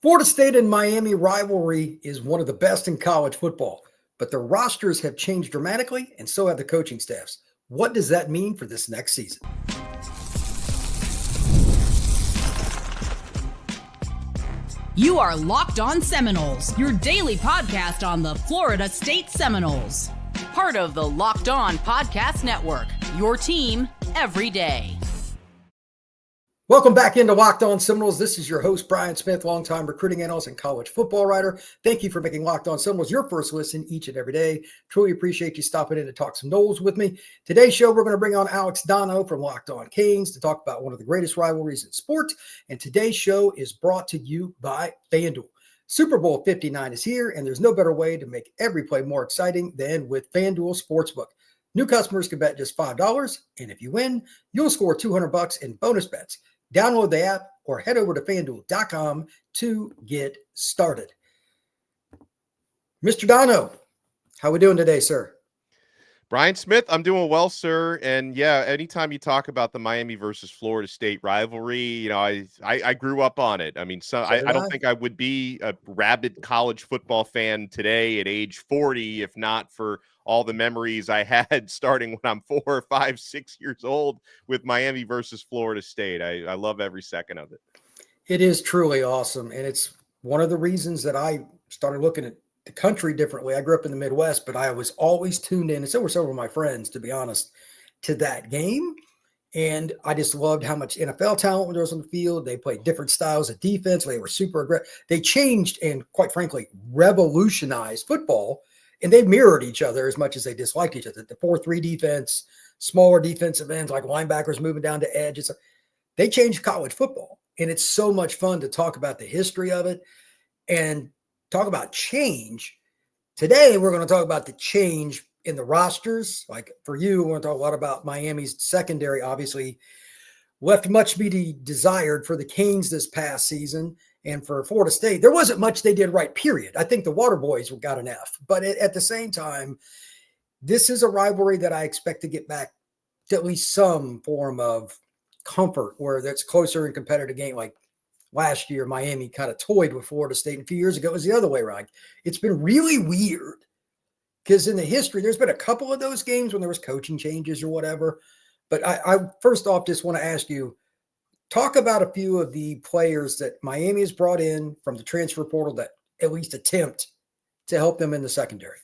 Florida State and Miami rivalry is one of the best in college football, but the rosters have changed dramatically, and so have the coaching staffs. What does that mean for this next season? You are Locked On Seminoles, your daily podcast on the Florida State Seminoles. Part of the Locked On Podcast Network, your team every day. Welcome back into Locked On Seminoles. This is your host, Brian Smith, longtime recruiting analyst and college football writer. Thank you for making Locked On Seminoles your first listen each and every day. Truly appreciate you stopping in to talk some Noles with me. Today's show, we're going to bring on Alex Donno from Locked On Canes to talk about one of the greatest rivalries in sport. And today's show is brought to you by FanDuel. Super Bowl 59 is here, and there's no better way to make every play more exciting than with FanDuel Sportsbook. New customers can bet just $5, and if you win, you'll score $200 in bonus bets. Download the app or head over to FanDuel.com to get started. Mr. Donno, how we doing today, sir? Brian Smith, I'm doing well, sir. And yeah, anytime you talk about the Miami versus Florida State rivalry, I grew up on it. I mean, I don't think I would be a rabid college football fan today at age 40 if not for all the memories I had starting when I'm 4, 5, 6 years old with Miami versus Florida State. I love every second of it. It is truly awesome. And it's one of the reasons that I started looking at the country differently. I grew up in the Midwest, but I was always tuned in, and so were several of my friends, to be honest, to that game. And I just loved how much NFL talent there was on the field. They played different styles of defense. They were super aggressive. They changed and, quite frankly, revolutionized football, and they mirrored each other as much as they disliked each other. The 4-3 defense, smaller defensive ends like linebackers moving down to edge. They changed college football, and it's so much fun to talk about the history of it and talk about change. Today, we're going to talk about the change in the rosters. Like for you, we're going to talk a lot about Miami's secondary, obviously left much to be desired for the Canes this past season. And for Florida State, there wasn't much they did right, period. I think the Water Boys got an F. But at the same time, this is a rivalry that I expect to get back to at least some form of comfort where that's closer in competitive game. Like last year, Miami kind of toyed with Florida State. And a few years ago, it was the other way around. It's been really weird because in the history, there's been a couple of those games when there was coaching changes or whatever. But I first off just want to ask you, talk about a few of the players that Miami has brought in from the transfer portal that at least attempt to help them in the secondary.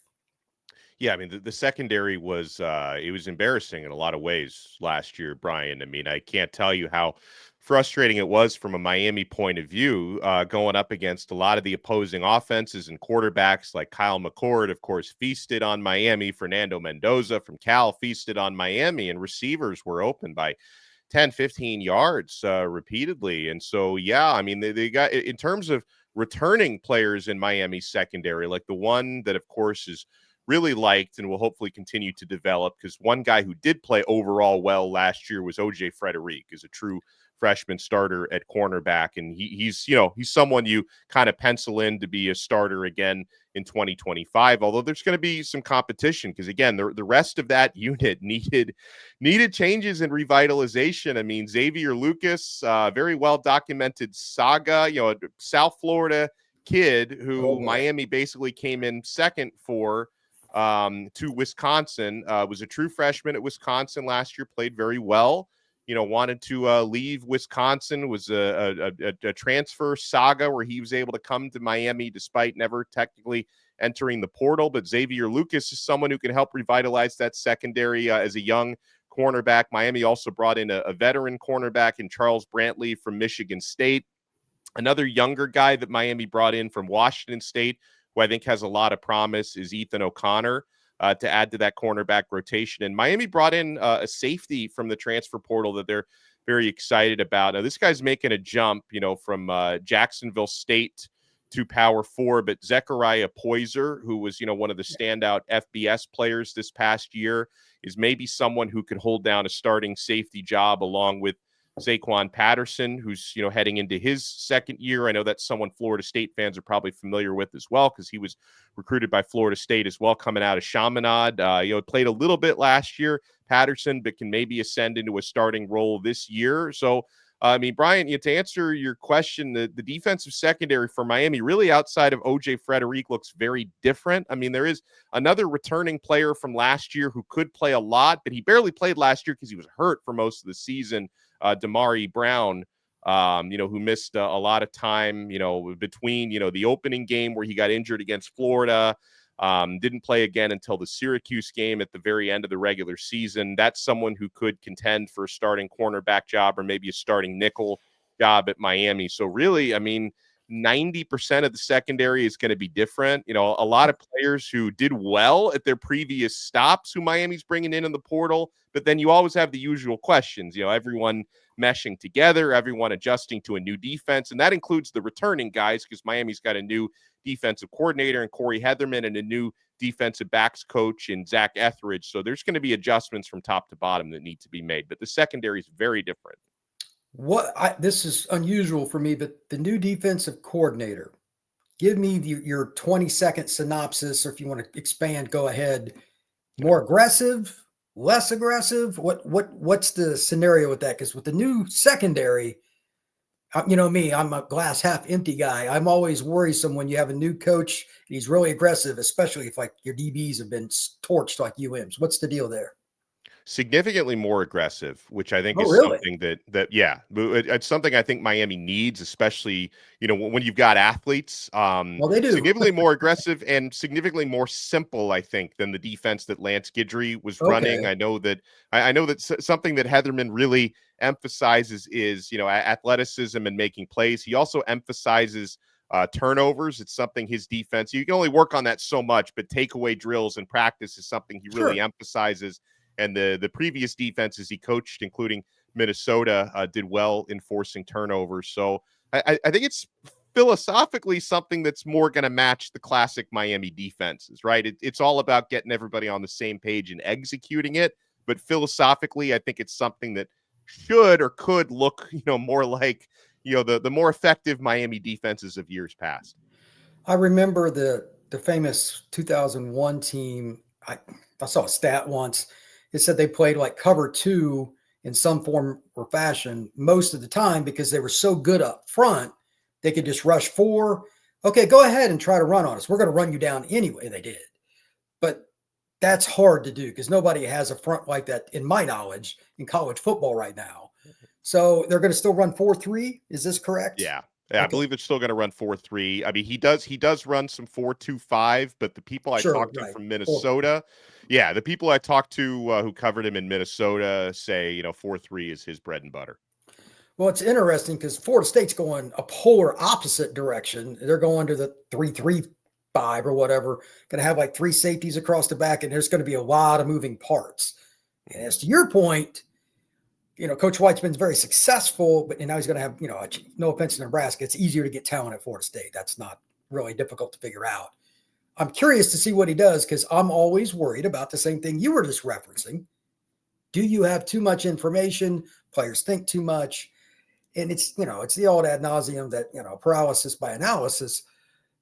Yeah, I mean, the secondary was it was embarrassing in a lot of ways last year, Brian. I mean, I can't tell you how frustrating it was from a Miami point of view, going up against a lot of the opposing offenses and quarterbacks like Kyle McCord, of course, feasted on Miami. Fernando Mendoza from Cal feasted on Miami, and receivers were open by 10, 15 yards repeatedly. And so, yeah, I mean, they got, in terms of returning players in Miami's secondary, like the one that, of course, is really liked and will hopefully continue to develop, because one guy who did play overall well last year was O.J. Frederick, is a true freshman starter at cornerback. And he's someone you kind of pencil in to be a starter again in 2025, although there's going to be some competition because, again, the rest of that unit needed changes and revitalization. I mean, Xavier Lucas, very well documented saga, a South Florida kid who Miami basically came in second for to Wisconsin, was a true freshman at Wisconsin last year, played very well. Wanted to leave Wisconsin, was a transfer saga where he was able to come to Miami despite never technically entering the portal. But Xavier Lucas is someone who can help revitalize that secondary as a young cornerback. Miami also brought in a veteran cornerback in Charles Brantley from Michigan State. Another younger guy that Miami brought in from Washington State, who I think has a lot of promise, is Ethan O'Connor. To add to that cornerback rotation. And Miami brought in a safety from the transfer portal that they're very excited about. Now, this guy's making a jump, from Jacksonville State to Power 4, but Zechariah Poyser, who was, one of the standout FBS players this past year, is maybe someone who could hold down a starting safety job along with Saquon Patterson, who's, heading into his second year. I know that's someone Florida State fans are probably familiar with as well, because he was recruited by Florida State as well, coming out of Chaminade. Played a little bit last year, Patterson, but can maybe ascend into a starting role this year. So I mean, Brian, to answer your question, the defensive secondary for Miami, really outside of O.J. Frederick, looks very different. I mean, there is another returning player from last year who could play a lot, but he barely played last year because he was hurt for most of the season, Damari Brown, who missed a lot of time, between, the opening game where he got injured against Florida. Didn't play again until the Syracuse game at the very end of the regular season. That's someone who could contend for a starting cornerback job or maybe a starting nickel job at Miami. So really, I mean, 90% of the secondary is going to be different. A lot of players who did well at their previous stops who Miami's bringing in the portal, but then you always have the usual questions, everyone meshing together, everyone adjusting to a new defense. And that includes the returning guys because Miami's got a new defensive coordinator and Corey Heatherman and a new defensive backs coach in Zach Etheridge. So there's going to be adjustments from top to bottom that need to be made, but the secondary is very different. This is unusual for me, but the new defensive coordinator, give me your 20-second synopsis, or if you want to expand, go ahead. More aggressive, less aggressive? What's the scenario with that? Because with the new secondary, me, I'm a glass half empty guy. I'm always worrisome when you have a new coach and he's really aggressive, especially if like your DBs have been torched like UMs. What's the deal there? Significantly more aggressive, which I think is really? something it's something I think Miami needs, especially, when you've got athletes, Well, they do. significantly more aggressive and significantly more simple, I think, than the defense that Lance Guidry was running. I know that something that Heatherman really emphasizes is, athleticism and making plays. He also emphasizes turnovers. It's something his defense, you can only work on that so much, but takeaway drills and practice is something he really emphasizes. And the previous defenses he coached, including Minnesota, did well in forcing turnovers. So I think it's philosophically something that's more going to match the classic Miami defenses, right? It's all about getting everybody on the same page and executing it. But philosophically, I think it's something that should or could look, more like, the more effective Miami defenses of years past. I remember the famous 2001 team. I saw a stat once. It said they played like cover 2 in some form or fashion most of the time because they were so good up front. They could just rush 4. Okay, go ahead and try to run on us. We're going to run you down anyway. They did. But that's hard to do because nobody has a front like that, in my knowledge, in college football right now. So they're going to still run 4-3. Is this correct? Yeah. Okay. I believe it's still going to run 4-3. I mean, he does run some 4-2-5, but the people I talked to from Minnesota, the people I talked to who covered him in Minnesota say, 4-3 is his bread and butter. Well, it's interesting because Florida State's going a polar opposite direction. They're going to the 3-3-5 or whatever, going to have like 3 safeties across the back, and there's going to be a lot of moving parts. And as to your point, Coach White's been very successful, but now he's going to have, no offense to Nebraska, it's easier to get talent at Florida State. That's not really difficult to figure out. I'm curious to see what he does because I'm always worried about the same thing you were just referencing. Do you have too much information? Players think too much. And it's, it's the old ad nauseum that, paralysis by analysis.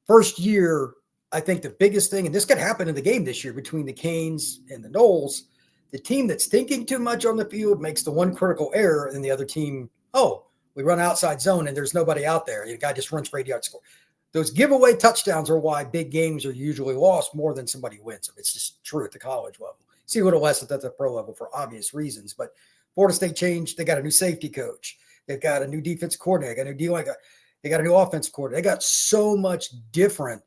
First year, I think the biggest thing, and this could happen in the game this year between the Canes and the Noles, the team that's thinking too much on the field makes the one critical error, and the other team, we run outside zone and there's nobody out there. The guy just runs for 80 yards score. Those giveaway touchdowns are why big games are usually lost more than somebody wins them. It's just true at the college level. See a little less at the pro level for obvious reasons. But Florida State changed. They got a new safety coach. They've got a new defense coordinator. They got a new offense coordinator. They got so much different.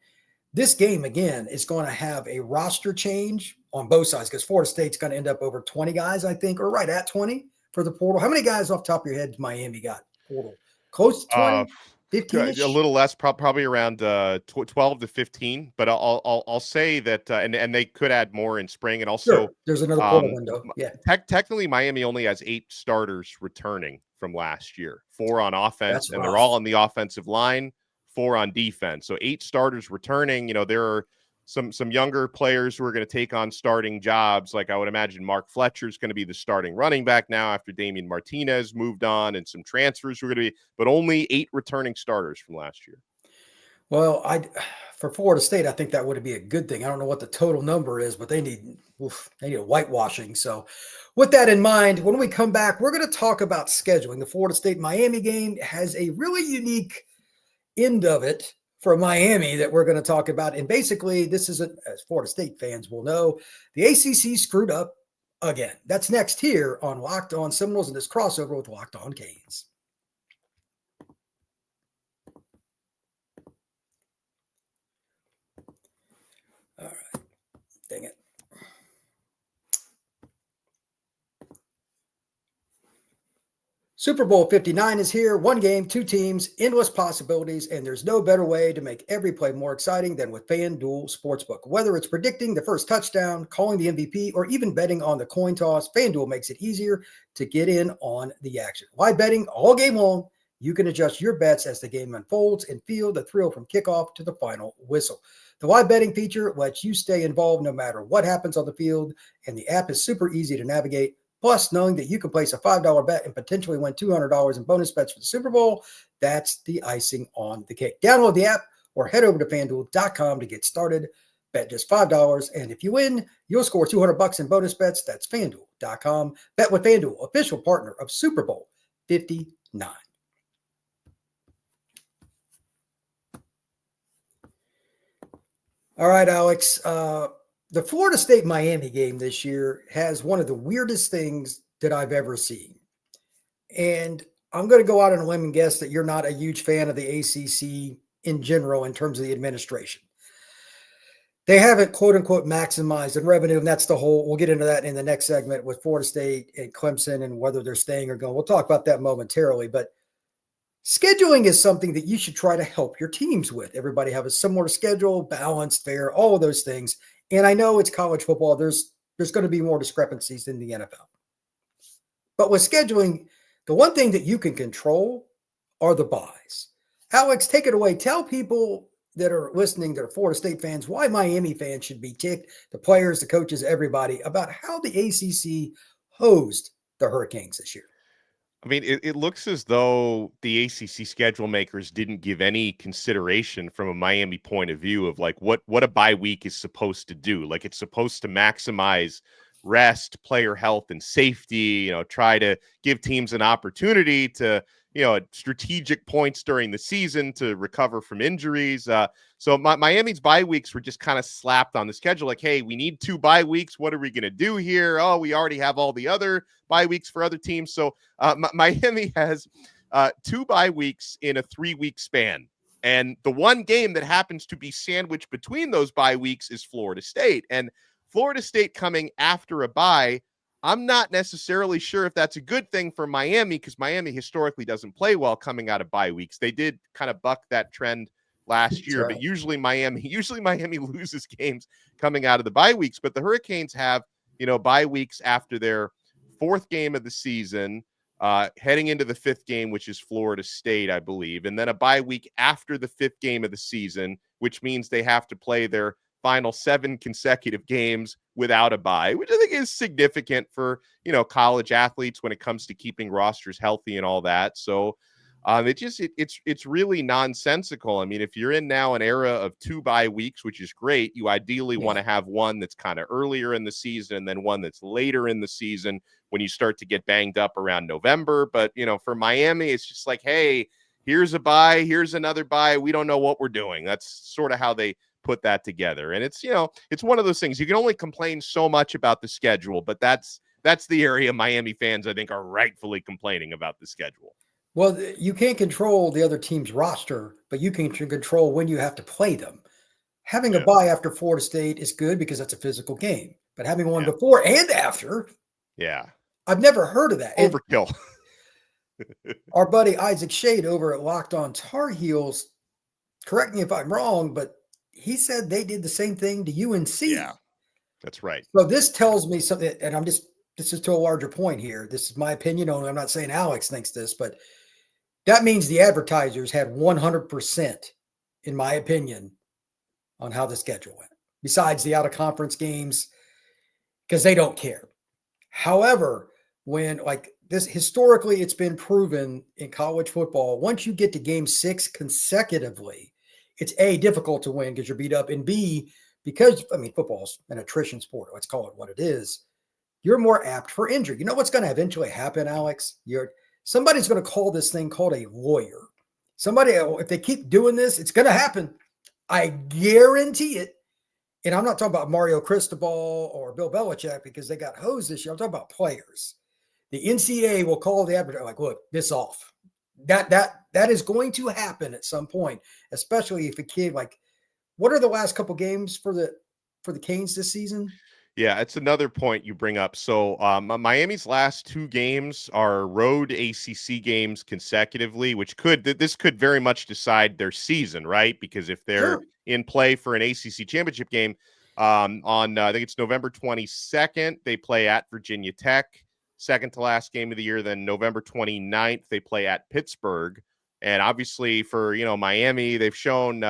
This game, again, is going to have a roster change on both sides because Florida State's going to end up over 20 guys, I think, or right at 20 for the portal. How many guys off the top of your head Miami got portal? Close to 20? 15? A little less, probably around 12 to 15. But I'll say that, and they could add more in spring. And also, there's another portal window. Yeah. Technically, Miami only has 8 starters returning from last year, 4 on offense, and they're all on the offensive line, 4 on defense. So 8 starters returning. There are some younger players who are going to take on starting jobs. Like I would imagine Mark Fletcher is going to be the starting running back now after Damian Martinez moved on, and some transfers were going to be, but only 8 returning starters from last year. Well, for Florida State, I think that would be a good thing. I don't know what the total number is, but they need a whitewashing. So, with that in mind, when we come back, we're going to talk about scheduling. The Florida State Miami game has a really unique end of it for Miami that we're going to talk about. And basically, this isn't, as Florida State fans will know, the ACC screwed up again. That's next here on Locked On Seminoles and this crossover with Locked On Canes. All right. Dang it. Super Bowl 59 is here. One game, two teams, endless possibilities, and there's no better way to make every play more exciting than with FanDuel Sportsbook. Whether it's predicting the first touchdown, calling the MVP, or even betting on the coin toss, FanDuel makes it easier to get in on the action. Live betting all game long. You can adjust your bets as the game unfolds and feel the thrill from kickoff to the final whistle. The live betting feature lets you stay involved no matter what happens on the field, and the app is super easy to navigate. Plus, knowing that you can place a $5 bet and potentially win $200 in bonus bets for the Super Bowl, that's the icing on the cake. Download the app or head over to FanDuel.com to get started. Bet just $5, and if you win, you'll score $200 in bonus bets. That's FanDuel.com. Bet with FanDuel, official partner of Super Bowl 59. All right, Alex. The Florida State-Miami game this year has one of the weirdest things that I've ever seen. And I'm going to go out on a limb and guess that you're not a huge fan of the ACC in general in terms of the administration. They haven't, quote unquote, maximized in revenue. And that's we'll get into that in the next segment with Florida State and Clemson and whether they're staying or going. We'll talk about that momentarily. But scheduling is something that you should try to help your teams with. Everybody have a similar schedule, balanced, fair, all of those things. And I know it's college football. There's going to be more discrepancies in the NFL. But with scheduling, the one thing that you can control are the buys. Alex, take it away. Tell people that are listening that are Florida State fans why Miami fans should be ticked, the players, the coaches, everybody, about how the ACC hosed the Hurricanes this year. I mean, it looks as though the ACC schedule makers didn't give any consideration from a Miami point of view of like what a bye week is supposed to do. Like it's supposed to maximize rest, player health, and safety, try to give teams an opportunity to, at strategic points during the season to recover from injuries. So Miami's bye weeks were just kind of slapped on the schedule. Like, hey, we need 2 bye weeks. What are we going to do here? Oh, we already have all the other bye weeks for other teams. So Miami has 2 bye weeks in a 3-week span. And the one game that happens to be sandwiched between those bye weeks is Florida State. And Florida State coming after a bye, I'm not necessarily sure if that's a good thing for Miami because Miami historically doesn't play well coming out of bye weeks. They did kind of buck that trend last year, right. But usually Miami loses games coming out of the bye weeks. But the Hurricanes have, bye weeks after their 4th game of the season, heading into the 5th game, which is Florida State, I believe, and then a bye week after the 5th game of the season, which means they have to play their final 7 consecutive games without a bye, which I think is significant for, college athletes when it comes to keeping rosters healthy and all that. So it's really nonsensical. I mean, if you're in now an era of 2 bye weeks, which is great, you ideally want to have one that's kind of earlier in the season and then one that's later in the season when you start to get banged up around November. But, for Miami, it's just like, hey, here's a bye, here's another bye. We don't know what we're doing. That's sort of how they put that together. And it's, it's one of those things. You can only complain so much about the schedule, but that's the area Miami fans, I think, are rightfully complaining about the schedule. Well, you can't control the other team's roster, but you can control when you have to play them. Having a bye after Florida State is good because that's a physical game, but having one before and after, I've never heard of that. Overkill. Our buddy Isaac Shade over at Locked On Tar Heels, correct me if I'm wrong, but he said they did the same thing to UNC. Yeah, that's right. So this tells me something, and this is to a larger point here. This is my opinion only. I'm not saying Alex thinks this, but that means the advertisers had 100%, in my opinion, on how the schedule went, besides the out-of-conference games, because they don't care. However, when like this, historically, it's been proven in college football, once you get to game 6 consecutively, it's A, difficult to win because you're beat up, and B, because, I mean, football's an attrition sport. Let's call it what it is. You're more apt for injury. You know what's going to eventually happen, Alex? Somebody's going to call this thing called a lawyer. Somebody, if they keep doing this, it's going to happen. I guarantee it. And I'm not talking about Mario Cristobal or Bill Belichick because they got hosed this year. I'm talking about players. The NCAA will call the advertiser like, look, this off. That is going to happen at some point, especially if a kid like, what are the last couple games for the Canes this season? Yeah, it's another point you bring up. So Miami's last 2 games are road ACC games consecutively, which this could very much decide their season, right? Because if they're Sure. in play for an ACC championship game on I think it's November 22nd, they play at Virginia Tech, second to last game of the year. Then November 29th, they play at Pittsburgh. And obviously for, Miami, they've shown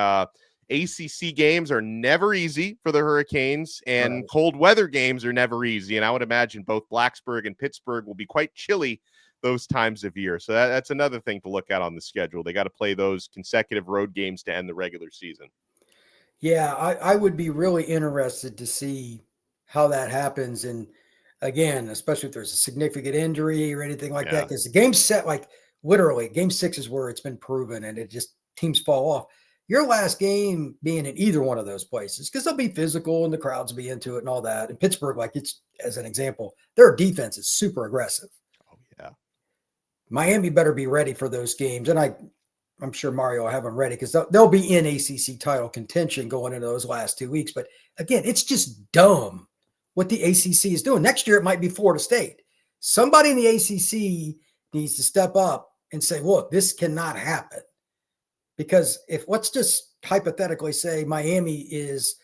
ACC games are never easy for the Hurricanes, and Right. cold weather games are never easy. And I would imagine both Blacksburg and Pittsburgh will be quite chilly those times of year. So that's another thing to look at on the schedule. They got to play those consecutive road games to end the regular season. Yeah, I would be really interested to see how that happens. And again, especially if there's a significant injury or anything like that, Yeah. because the game's set, like literally, game 6 is where it's been proven and it just teams fall off. Your last game being in either one of those places, because they'll be physical and the crowds will be into it and all that. And Pittsburgh, like it's as an example, their defense is super aggressive. Oh, yeah. Miami better be ready for those games. And I'm sure Mario will have them ready because they'll be in ACC title contention going into those last 2 weeks. But again, it's just dumb what the ACC is doing. Next year, it might be Florida State. Somebody in the ACC needs to step up and say, look, this cannot happen. Because if let's just hypothetically say Miami is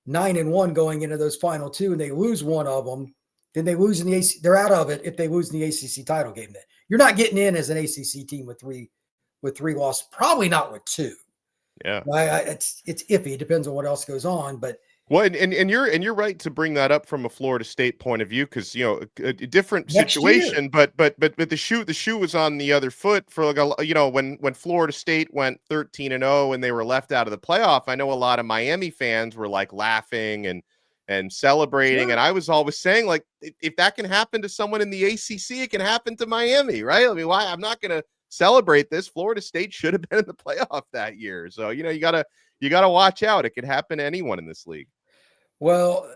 9-1 going into those final 2 and they lose one of them, then they lose in the ACC. They're out of it if they lose in the ACC title game. Then you're not getting in as an ACC team with three losses, probably not with 2. Yeah. It's iffy. It depends on what else goes on, but Well, and you're right to bring that up from a Florida State point of view because a different next situation, year, but the shoe was on the other foot for like when Florida State went 13-0 and they were left out of the playoff. I know a lot of Miami fans were like laughing and celebrating, sure. and I was always saying like if that can happen to someone in the ACC, it can happen to Miami, right? I mean, why I'm not going to celebrate this. Florida State should have been in the playoff that year, so you gotta watch out. It could happen to anyone in this league. Well,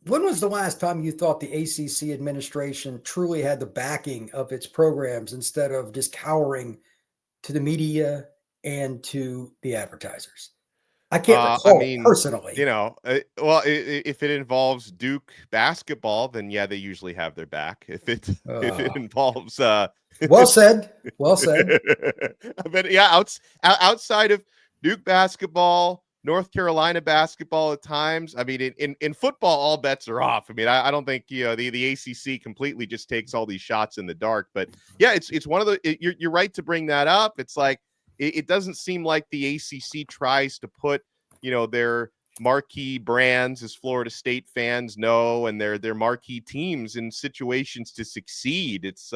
when was the last time you thought the ACC administration truly had the backing of its programs instead of just cowering to the media and to the advertisers? I can't I recall mean, personally. if it involves Duke basketball, then yeah, they usually have their back. If it Uh, involves, well said. Well said. but yeah, outside of Duke basketball, North Carolina basketball at times. I mean, in football, all bets are off. I mean, I don't think the ACC completely just takes all these shots in the dark. But yeah, it's one of the. You're right to bring that up. It's like it doesn't seem like the ACC tries to put their marquee brands, as Florida State fans know, and their marquee teams in situations to succeed. It's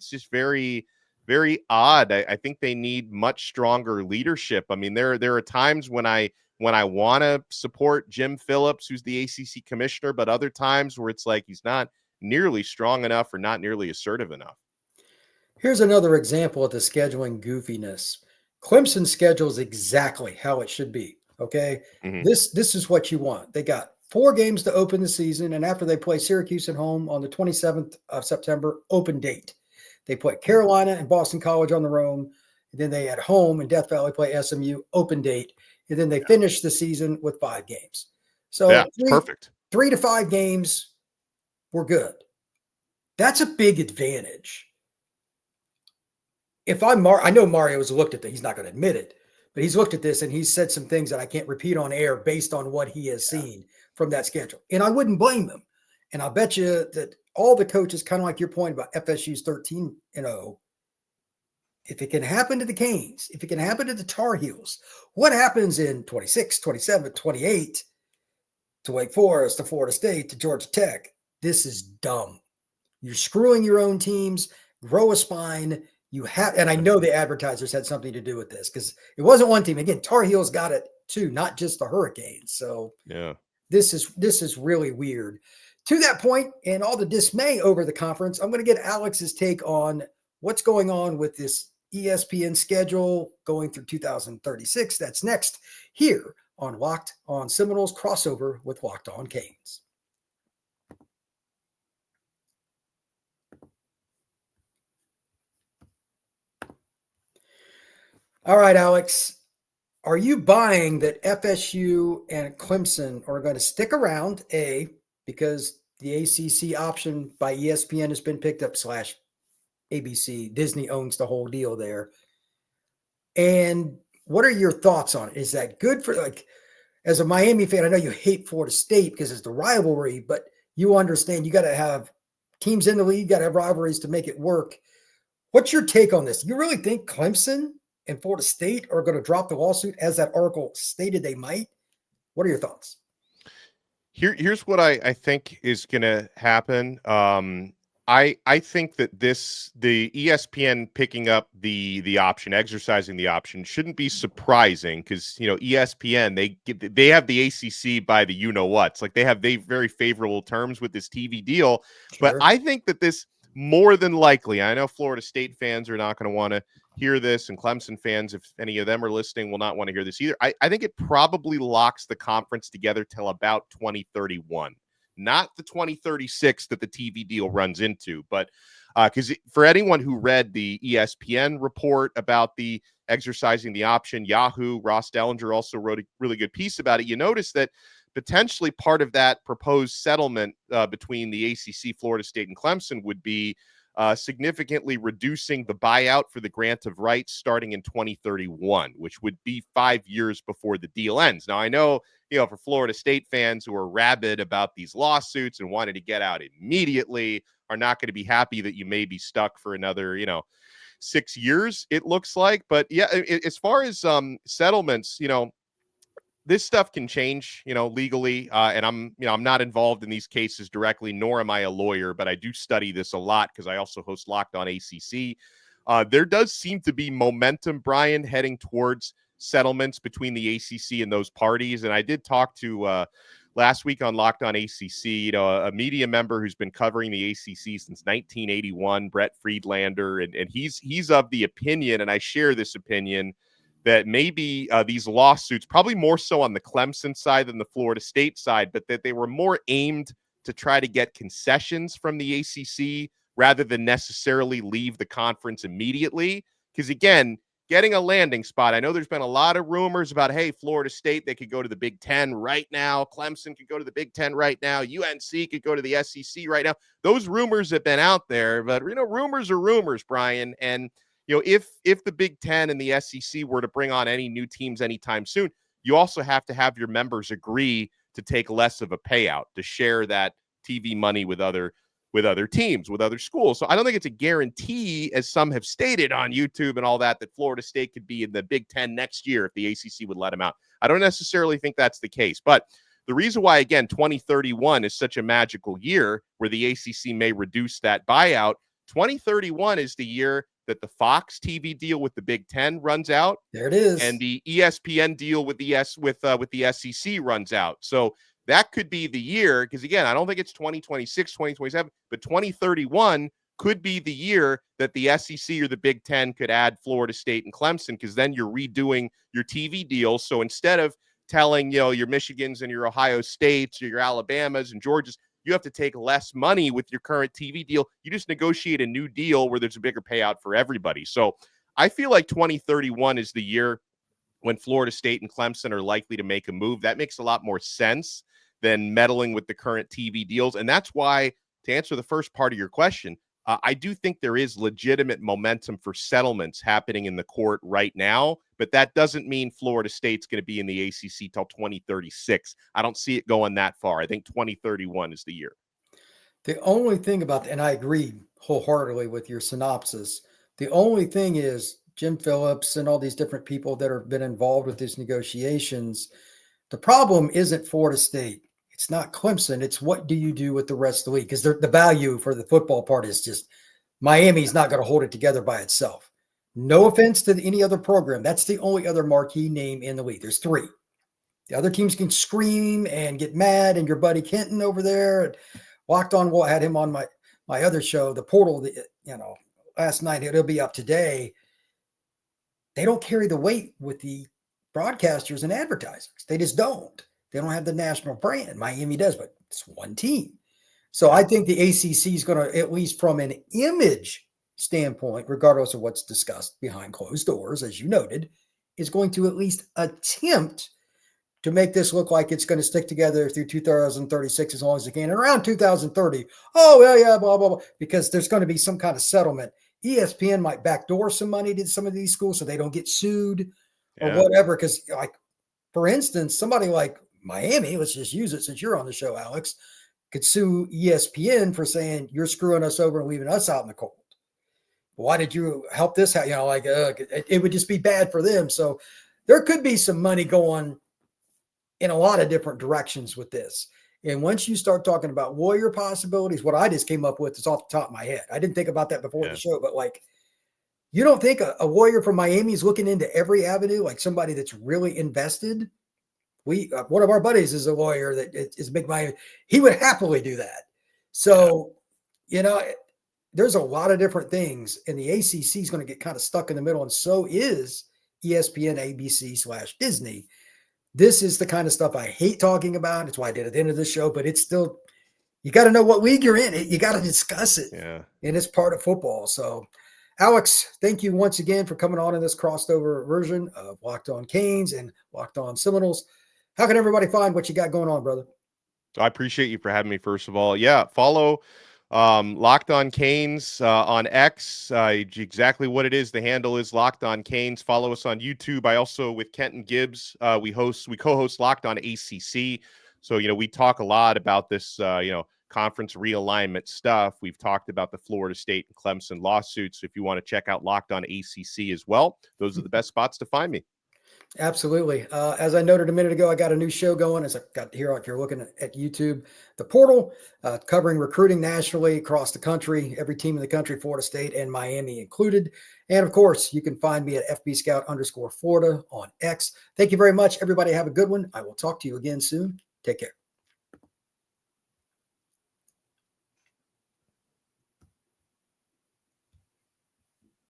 just very, very odd. I think they need much stronger leadership. I mean, there are times when I want to support Jim Phillips, who's the ACC commissioner, but other times where it's like he's not nearly strong enough or not nearly assertive enough. Here's another example of the scheduling goofiness. Clemson schedules exactly how it should be. Okay. Mm-hmm. This is what you want. They got 4 games to open the season, and after they play Syracuse at home on the 27th of September, open date. They play Carolina and Boston College on the road. And then they at home in Death Valley play SMU, open date. And then they finish the season with 5 games. So yeah, perfect. 3 to 5 games, we're good. That's a big advantage. I know Mario has looked at that. He's not going to admit it, but he's looked at this and he's said some things that I can't repeat on air based on what he has seen from that schedule. And I wouldn't blame them. And I'll bet you that all the coaches, kind of like your point about FSU's 13-0, if it can happen to the Canes, if it can happen to the Tar Heels, what happens in 26, 27, 28 to Wake Forest, to Florida State, to Georgia Tech? This is dumb. You're screwing your own teams. Grow a spine. you have, and I know the advertisers had something to do with this because it wasn't one team. Again, Tar Heels got it too, not just the Hurricanes. So Yeah. this is really weird. To that point, and all the dismay over the conference, I'm going to get Alex's take on what's going on with this ESPN schedule going through 2036. That's next here on Locked On Seminoles crossover with Locked On Canes. All right, Alex, are you buying that FSU and Clemson are going to stick around, A, because the ACC option by ESPN has been picked up / ABC, Disney owns the whole deal there. And what are your thoughts on it? Is that good for, like, as a Miami fan, I know you hate Florida State because it's the rivalry, but you understand you got to have teams in the league, you got to have rivalries to make it work. What's your take on this? You really think Clemson and Florida State are going to drop the lawsuit as that article stated they might? What are your thoughts? Here's what I think is going to happen. I think that the ESPN picking up the option, exercising the option, shouldn't be surprising because ESPN they have the ACC by the what's, like they have very favorable terms with this TV deal. Sure. But I think that this more than likely, I know Florida State fans are not going to want to hear this, and Clemson fans, if any of them are listening, will not want to hear this either. I think it probably locks the conference together till about 2031. Not the 2036 that the TV deal runs into, but because for anyone who read the ESPN report about the exercising the option, Yahoo, Ross Dellinger also wrote a really good piece about it. You notice that potentially part of that proposed settlement between the ACC, Florida State, and Clemson would be significantly reducing the buyout for the grant of rights starting in 2031, which would be 5 years before the deal ends. Now, I know, for Florida State fans who are rabid about these lawsuits and wanted to get out immediately are not going to be happy that you may be stuck for another, 6 years, it looks like. But yeah, as far as settlements, this stuff can change, legally. And I'm not involved in these cases directly, nor am I a lawyer, but I do study this a lot because I also host Locked On ACC. There does seem to be momentum, Brian, heading towards settlements between the ACC and those parties. And I did talk to last week on Locked On ACC, a media member who's been covering the ACC since 1981, Brett Friedlander, and he's of the opinion, and I share this opinion, that maybe these lawsuits, probably more so on the Clemson side than the Florida State side, but that they were more aimed to try to get concessions from the ACC rather than necessarily leave the conference immediately. Because again, getting a landing spot, I know there's been a lot of rumors about, hey, Florida State, they could go to the Big Ten right now. Clemson could go to the Big Ten right now. UNC could go to the SEC right now. Those rumors have been out there, but rumors are rumors, Brian. And if the Big Ten and the SEC were to bring on any new teams anytime soon, you also have to have your members agree to take less of a payout, to share that TV money with other teams, with other schools. So I don't think it's a guarantee, as some have stated on YouTube and all that Florida State could be in the Big Ten next year if the ACC would let them out. I don't necessarily think that's the case. But the reason why, again, 2031 is such a magical year where the ACC may reduce that buyout, 2031 is the year that the Fox TV deal with the Big Ten runs out. There it is. And the ESPN deal with the SEC runs out. So that could be the year, because again, I don't think it's 2026, 2027, but 2031 could be the year that the SEC or the Big Ten could add Florida State and Clemson, because then you're redoing your TV deals. So instead of telling, your Michigans and your Ohio States or your Alabamas and Georgias, you have to take less money with your current TV deal. You just negotiate a new deal where there's a bigger payout for everybody. So I feel like 2031 is the year when Florida State and Clemson are likely to make a move. That makes a lot more sense than meddling with the current TV deals. And that's why, to answer the first part of your question, I do think there is legitimate momentum for settlements happening in the court right now, but that doesn't mean Florida State's going to be in the ACC till 2036. I don't see it going that far. I think 2031 is the year. The only thing about that, and I agree wholeheartedly with your synopsis, the only thing is Jim Phillips and all these different people that have been involved with these negotiations. The problem isn't Florida State. It's not Clemson. It's what do you do with the rest of the league? Because the value for the football part is just Miami's not going to hold it together by itself. No offense to any other program. That's the only other marquee name in the league. There's three. The other teams can scream and get mad, and your buddy Kenton over there, Locked On, I had him on my other show, The Portal, last night. It'll be up today. They don't carry the weight with the broadcasters and advertisers. They just don't. They don't have the national brand. Miami does, but it's one team. So I think the ACC is going to, at least from an image standpoint, regardless of what's discussed behind closed doors, as you noted, is going to at least attempt to make this look like it's going to stick together through 2036 as long as it can. And around 2030, blah, blah, blah, because there's going to be some kind of settlement. ESPN might backdoor some money to some of these schools so they don't get sued or whatever. Because, like, for instance, somebody like Miami, let's just use it since you're on the show, Alex, could sue ESPN for saying you're screwing us over and leaving us out in the cold. Why did you help this? It would just be bad for them. So there could be some money going in a lot of different directions with this. And once you start talking about lawyer possibilities, what I just came up with is off the top of my head. I didn't think about that before the show, but like, you don't think a lawyer from Miami is looking into every avenue, like somebody that's really invested? One of our buddies is a lawyer that is big Miami. He would happily do that. So, there's a lot of different things, and the ACC is going to get kind of stuck in the middle. And so is ESPN, ABC/Disney. This is the kind of stuff I hate talking about. It's why I did at the end of the show, but it's still, you got to know what league you're in. You got to discuss it. Yeah. And it's part of football. So, Alex, thank you once again for coming on in this crossed over version of Locked On Canes and Locked On Seminoles. How can everybody find what you got going on, brother? I appreciate you for having me, first of all. Yeah, follow Locked On Canes on X. Exactly what it is. The handle is Locked On Canes. Follow us on YouTube. I also, with Kenton Gibbs, we co-host Locked On ACC. So, we talk a lot about this, conference realignment stuff. We've talked about the Florida State and Clemson lawsuits. If you want to check out Locked On ACC as well, those are the best spots to find me. Absolutely. As I noted a minute ago, I got a new show going. As I got here, if you're looking at YouTube, The Portal, covering recruiting nationally across the country, every team in the country, Florida State and Miami included. And of course, you can find me at FBScout_Florida on X. Thank you very much, everybody. Have a good one. I will talk to you again soon. Take care.